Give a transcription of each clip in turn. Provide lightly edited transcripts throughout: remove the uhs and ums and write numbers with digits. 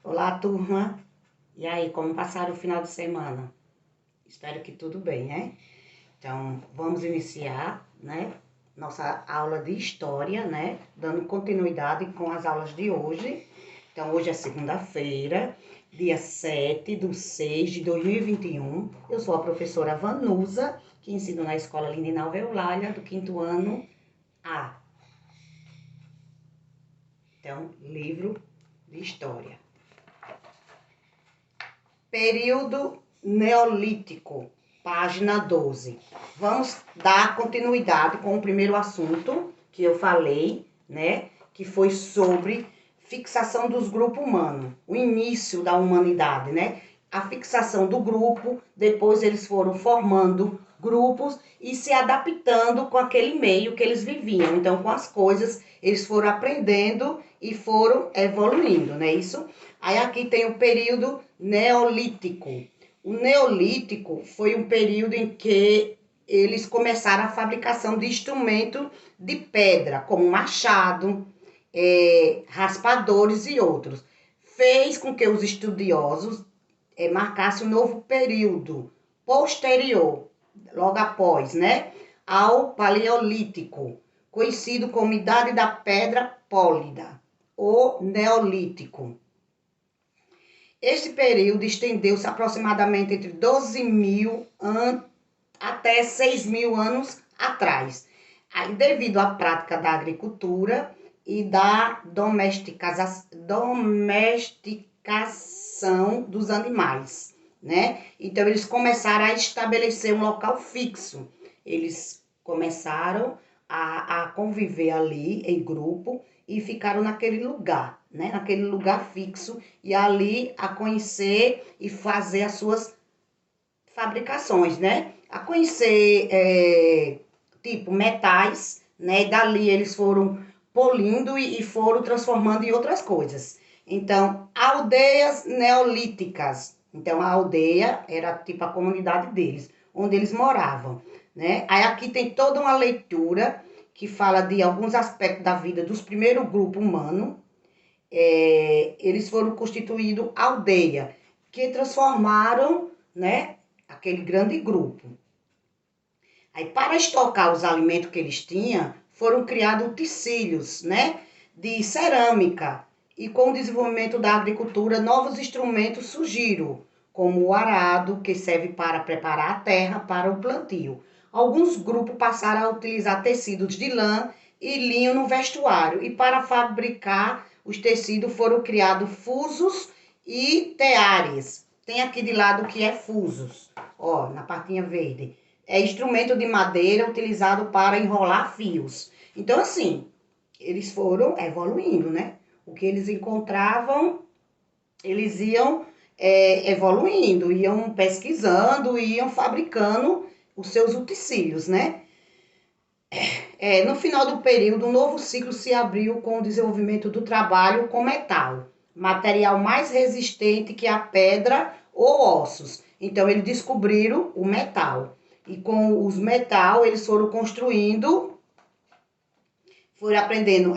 Olá, turma. E aí, como passaram o final de semana? Espero que tudo bem, né? Então, vamos iniciar, né, nossa aula de história, né, dando continuidade com as aulas de hoje. Então, hoje é segunda-feira, dia 7/6/2021. Eu sou a professora Vanusa, que ensino na Escola Lindinalva Eulália, do 5º ano A. Então, livro de história. Período Neolítico, página 12. Vamos dar continuidade com o primeiro assunto que eu falei, né? Que foi sobre fixação dos grupos humanos, o início da humanidade, né? A fixação do grupo, depois eles foram formando grupos e se adaptando com aquele meio que eles viviam. Então, com as coisas, eles foram aprendendo e foram evoluindo, não é isso? Aí aqui tem o período Neolítico. O Neolítico foi um período em que eles começaram a fabricação de instrumentos de pedra, como machado, raspadores e outros. Fez com que os estudiosos marcassem um novo período posterior, logo após, né, ao Paleolítico, conhecido como Idade da Pedra Pólida, ou Neolítico. Este período estendeu-se aproximadamente entre 12.000 até 6.000 anos atrás, aí, devido à prática da agricultura e da domesticação dos animais, né? Então, eles começaram a estabelecer um local fixo. Eles começaram a conviver ali em grupo e ficaram naquele lugar, né? Naquele lugar fixo e ali a conhecer e fazer as suas fabricações, né? A conhecer, tipo, metais, né? E dali eles foram polindo e foram transformando em outras coisas. Então, aldeias neolíticas. Então, a aldeia era tipo a comunidade deles, onde eles moravam, né? Aí aqui tem toda uma leitura que fala de alguns aspectos da vida dos primeiros grupos humanos. Eles foram constituídos aldeia, que transformaram, né, aquele grande grupo. Aí, para estocar os alimentos que eles tinham, foram criados utensílios, né, de cerâmica. E com o desenvolvimento da agricultura, novos instrumentos surgiram, como o arado, que serve para preparar a terra para o plantio. Alguns grupos passaram a utilizar tecidos de lã e linho no vestuário. E para fabricar os tecidos foram criados fusos e teares. Tem aqui de lado que é fusos, ó, na partinha verde. É instrumento de madeira utilizado para enrolar fios. Então, assim, eles foram evoluindo, né? O que eles encontravam, eles iam evoluindo, iam pesquisando, iam fabricando os seus utensílios, né? No final do período, um novo ciclo se abriu com o desenvolvimento do trabalho com metal, material mais resistente que a pedra ou ossos. Então, eles descobriram o metal. E com os metal, eles foram construindo, foram aprendendo,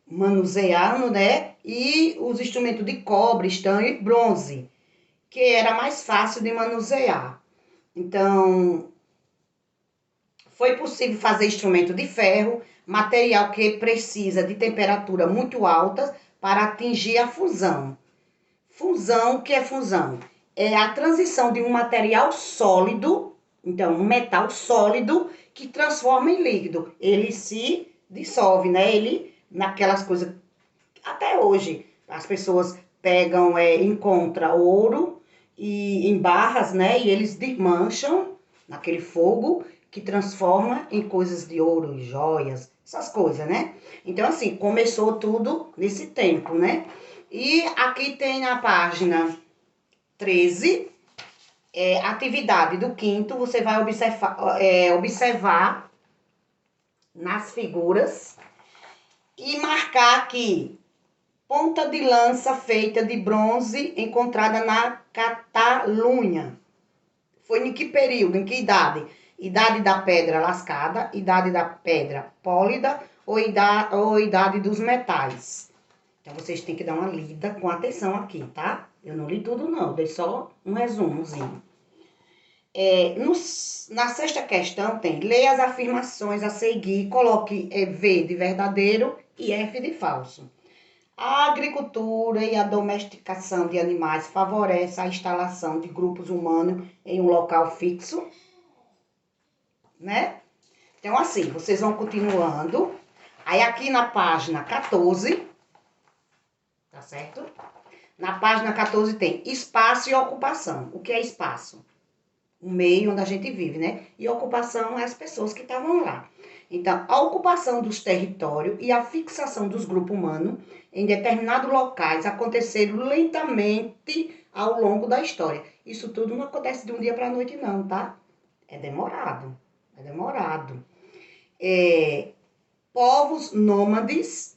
manuseando, né? E os instrumentos de cobre, estanho e bronze, que era mais fácil de manusear. Então, foi possível fazer instrumento de ferro, material que precisa de temperatura muito alta para atingir a fusão. Fusão, o que é fusão? É a transição de um material sólido, então um metal sólido, que transforma em líquido. Ele se dissolve, né? Ele, naquelas coisas, até hoje, as pessoas pegam, encontram ouro e em barras, né? E eles desmancham naquele fogo que transforma em coisas de ouro, joias, essas coisas, né? Então, assim, começou tudo nesse tempo, né? E aqui tem na página 13, atividade do quinto, você vai observar nas figuras e marcar aqui ponta de lança feita de bronze encontrada na Catalunha. Foi em que período, em que idade? Idade da pedra lascada, idade da pedra pólida ou idade dos metais. Então, vocês têm que dar uma lida com atenção aqui, tá? Eu não li tudo, não. Dei só um resumozinho. Na sexta questão tem, leia as afirmações a seguir, coloque V de verdadeiro e F de falso. A agricultura e a domesticação de animais favorece a instalação de grupos humanos em um local fixo, né? Então, assim, vocês vão continuando. Aí, aqui na página 14, tá certo? Na página 14 tem espaço e ocupação. O que é espaço? O meio onde a gente vive, né? E ocupação é as pessoas que estavam lá. Então, a ocupação dos territórios e a fixação dos grupos humanos em determinados locais aconteceram lentamente ao longo da história. Isso tudo não acontece de um dia para a noite, não, tá? É demorado. É demorado. Povos nômades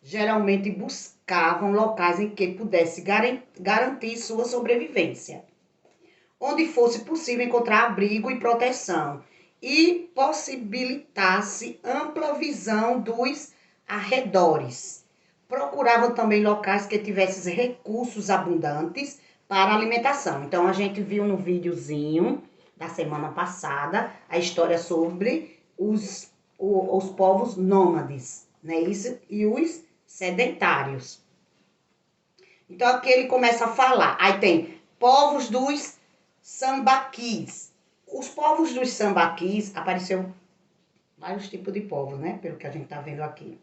geralmente buscavam locais em que pudesse garantir sua sobrevivência, onde fosse possível encontrar abrigo e proteção e possibilitasse ampla visão dos arredores. Procuravam também locais que tivessem recursos abundantes para alimentação. Então, a gente viu no videozinho da semana passada a história sobre os povos nômades, né? Isso, e os sedentários. Então, aqui ele começa a falar. Aí tem povos dos sambaquis. Os povos dos sambaquis, apareceu vários tipos de povos, né? Pelo que a gente tá vendo aqui.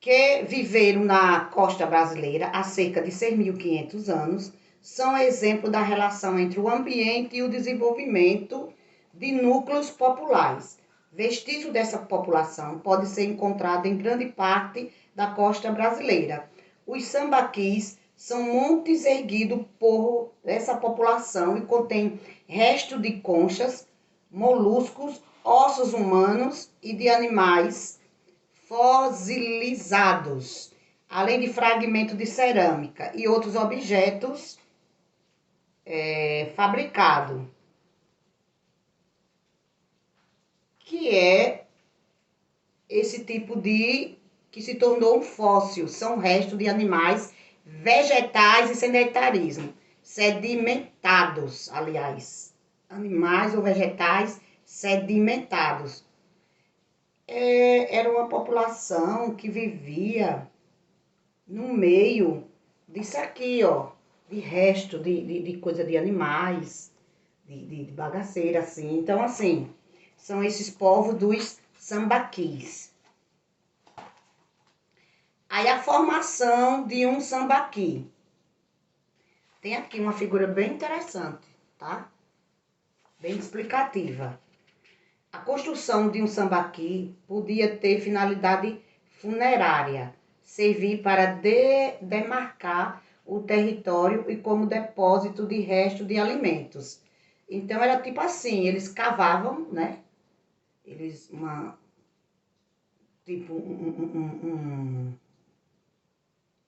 Que viveram na costa brasileira há cerca de 6.500 anos, são exemplo da relação entre o ambiente e o desenvolvimento de núcleos populares. Vestígio dessa população pode ser encontrado em grande parte da costa brasileira. Os sambaquis são montes erguidos por essa população e contém restos de conchas, moluscos, ossos humanos e de animais fossilizados, além de fragmentos de cerâmica e outros objetos fabricados, que é esse tipo de que se tornou um fóssil, são restos de animais vegetais e sedentarismo, sedimentados, aliás, animais ou vegetais sedimentados. Era uma população que vivia no meio disso aqui, ó, de resto de coisa de animais, de bagaceira, assim. Então, assim, são esses povos dos sambaquis. Aí a formação de um sambaqui. Tem aqui uma figura bem interessante, tá? Bem explicativa. A construção de um sambaqui podia ter finalidade funerária, servir para demarcar o território e como depósito de resto de alimentos. Então era tipo assim, eles cavavam, né? Eles tipo um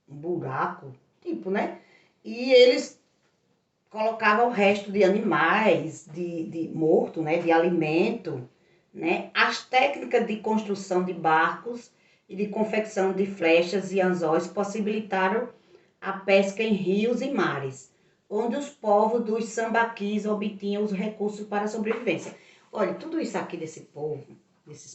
buraco, tipo, né? E eles colocavam o resto de animais, de morto, né? De alimento, né? As técnicas de construção de barcos e de confecção de flechas e anzóis possibilitaram a pesca em rios e mares, onde os povos dos sambaquis obtinham os recursos para a sobrevivência. Olha, tudo isso aqui desses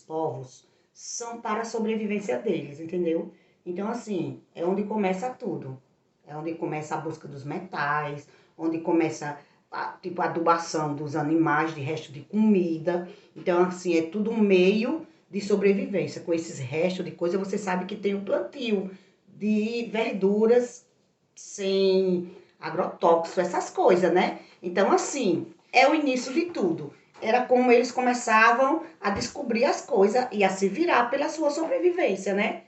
povos, são para a sobrevivência deles, entendeu? Então, assim, é onde começa tudo. É onde começa a busca dos metais, onde começa a adubação dos animais, de resto de comida. Então, assim, é tudo um meio de sobrevivência. Com esses restos de coisa, você sabe que tem um plantio de verduras sem agrotóxico, essas coisas, né? Então, assim, é o início de tudo. Era como eles começavam a descobrir as coisas e a se virar pela sua sobrevivência, né?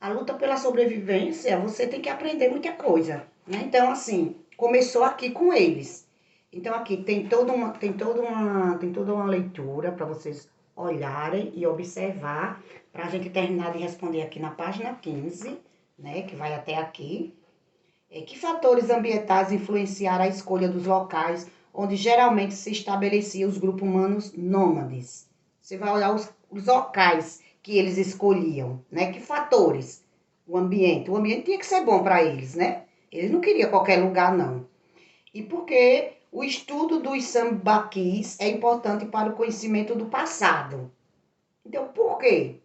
A luta pela sobrevivência, você tem que aprender muita coisa, né? Então, assim, começou aqui com eles. Então, aqui tem toda uma leitura para vocês olharem e observar, para a gente terminar de responder aqui na página 15, né? Que vai até aqui. Que fatores ambientais influenciaram a escolha dos locais onde geralmente se estabeleciam os grupos humanos nômades? Você vai olhar os locais que eles escolhiam, né? Que fatores? o ambiente. O ambiente tinha que ser bom para eles, né? Eles não queriam qualquer lugar, não. E porque o estudo dos sambaquis é importante para o conhecimento do passado. Então, por quê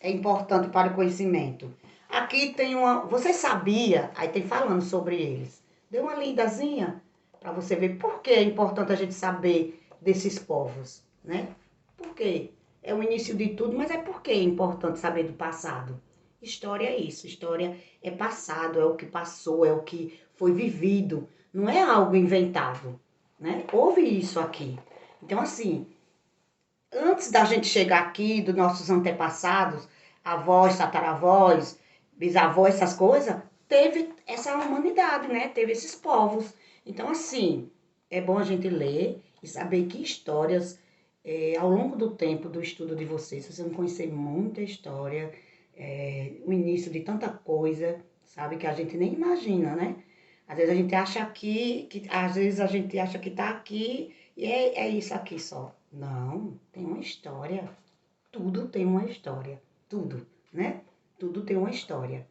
é importante para o conhecimento? Aqui tem uma... Você sabia? Aí tem falando sobre eles. Dê uma lidazinha para você ver por que é importante a gente saber desses povos, né? Por quê? É o início de tudo, mas é porque é importante saber do passado. História é isso, história é passado, é o que passou, é o que foi vivido, não é algo inventado, né? Houve isso aqui. Então, assim, antes da gente chegar aqui, dos nossos antepassados, avós, tataravós, bisavós, essas coisas, teve essa humanidade, né? Teve esses povos. Então, assim, é bom a gente ler e saber que histórias, ao longo do tempo do estudo de vocês vão conhecer muita história, o início de tanta coisa, sabe, que a gente nem imagina, né? Às vezes a gente acha aqui, às vezes a gente acha que tá aqui e é isso aqui só. Não, tem uma história. Tudo tem uma história. Tudo, né? Tudo tem uma história.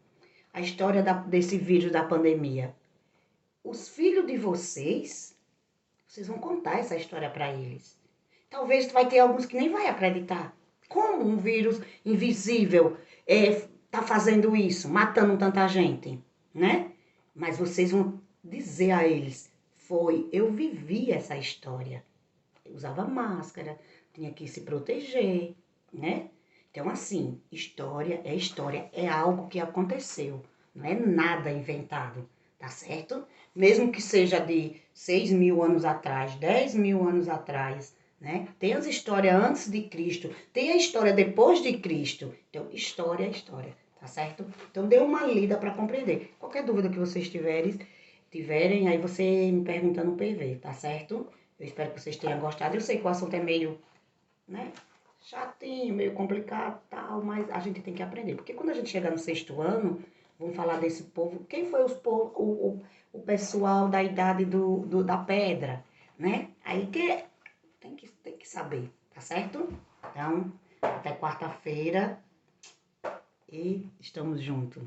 A história desse vírus da pandemia. Os filhos de vocês vão contar essa história para eles. Talvez vai ter alguns que nem vai acreditar. Como um vírus invisível tá fazendo isso, matando tanta gente, né? Mas vocês vão dizer a eles, eu vivi essa história. Eu usava máscara, tinha que se proteger, né? Então, assim, história, é algo que aconteceu, não é nada inventado, tá certo? Mesmo que seja de 6.000 anos atrás, 10.000 anos atrás, né? Tem as histórias antes de Cristo, tem a história depois de Cristo. Então, história é história, tá certo? Então, dê uma lida para compreender. Qualquer dúvida que vocês tiverem, aí você me pergunta no PV, tá certo? Eu espero que vocês tenham gostado. Eu sei que o assunto é meio, né, chatinho, meio complicado e tal, mas a gente tem que aprender. Porque quando a gente chegar no 6º ano, vamos falar desse povo. Quem foi o pessoal da idade da pedra, né? Aí que tem que saber, tá certo? Então, até quarta-feira e estamos juntos.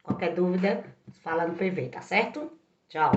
Qualquer dúvida, fala no PV, tá certo? Tchau.